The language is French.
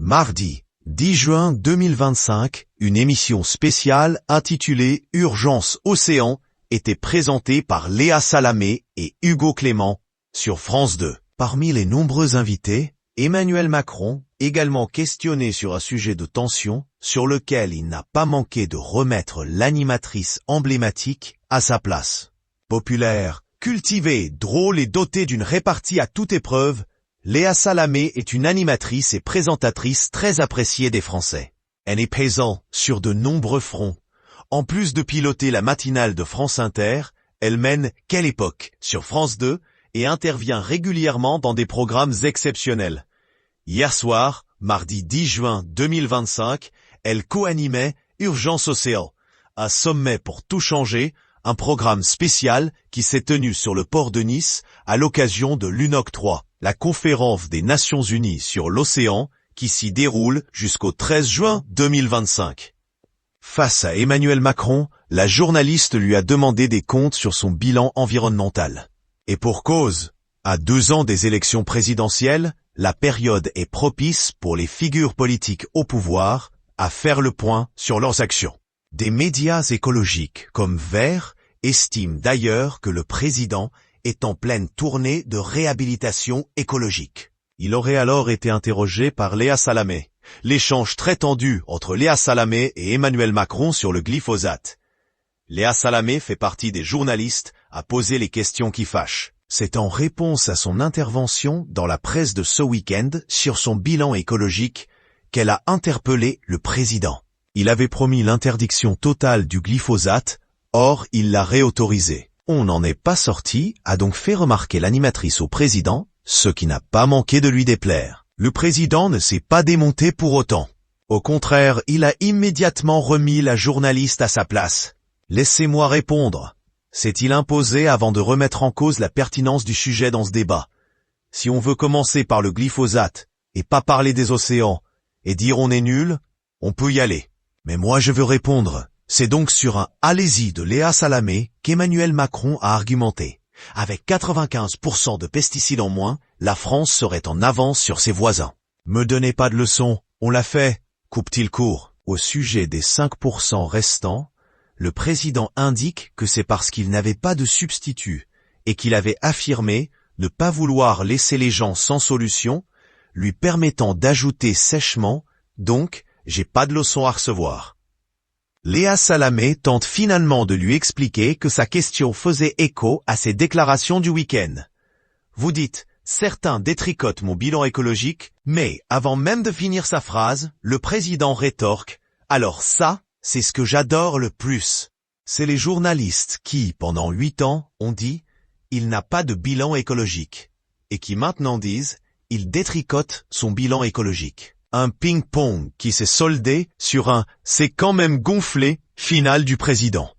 Mardi 10 juin 2025, une émission spéciale intitulée Urgence Océan était présentée par Léa Salamé et Hugo Clément sur France 2. Parmi les nombreux invités, Emmanuel Macron, également questionné sur un sujet de tension, sur lequel il n'a pas manqué de remettre l'animatrice emblématique à sa place. Populaire, cultivée, drôle et dotée d'une répartie à toute épreuve, Léa Salamé est une animatrice et présentatrice très appréciée des Français. Elle est présente sur de nombreux fronts. En plus de piloter la matinale de France Inter, elle mène Quelle époque sur France 2 et intervient régulièrement dans des programmes exceptionnels. Hier soir, mardi 10 juin 2025, elle co-animait Urgence Océan, un sommet pour tout changer, un programme spécial qui s'est tenu sur le port de Nice à l'occasion de l'UNOC 3, la conférence des Nations Unies sur l'océan qui s'y déroule jusqu'au 13 juin 2025. Face à Emmanuel Macron, la journaliste lui a demandé des comptes sur son bilan environnemental. Et pour cause, à 2 ans des élections présidentielles, la période est propice pour les figures politiques au pouvoir à faire le point sur leurs actions. Des médias écologiques comme Vert estiment d'ailleurs que le président est en pleine tournée de réhabilitation écologique. Il aurait alors été interrogé par Léa Salamé. L'échange très tendu entre Léa Salamé et Emmanuel Macron sur le glyphosate. Léa Salamé fait partie des journalistes à poser les questions qui fâchent. C'est en réponse à son intervention dans la presse de ce week-end sur son bilan écologique qu'elle a interpellé le président. Il avait promis l'interdiction totale du glyphosate, or il l'a réautorisé. On n'en est pas sorti, a donc fait remarquer l'animatrice au président, ce qui n'a pas manqué de lui déplaire. Le président ne s'est pas démonté pour autant. Au contraire, il a immédiatement remis la journaliste à sa place. « Laissez-moi répondre », s'est-il imposé avant de remettre en cause la pertinence du sujet dans ce débat. Si on veut commencer par le glyphosate, et pas parler des océans, et dire on est nul, on peut y aller. Mais moi je veux répondre. C'est donc sur un « allez-y » de Léa Salamé qu'Emmanuel Macron a argumenté. Avec 95% de pesticides en moins, la France serait en avance sur ses voisins. Me donnez pas de leçons, on l'a fait, coupe-t-il court. Au sujet des 5% restants, le président indique que c'est parce qu'il n'avait pas de substitut et qu'il avait affirmé ne pas vouloir laisser les gens sans solution, lui permettant d'ajouter sèchement « donc, j'ai pas de leçons à recevoir ». Léa Salamé tente finalement de lui expliquer que sa question faisait écho à ses déclarations du week-end. Vous dites, certains détricotent mon bilan écologique, mais avant même de finir sa phrase, le président rétorque, alors ça, c'est ce que j'adore le plus. C'est les journalistes qui, pendant 8 ans, ont dit, il n'a pas de bilan écologique, et qui maintenant disent, il détricote son bilan écologique. Un ping-pong qui s'est soldé sur un « c'est quand même gonflé » final du président.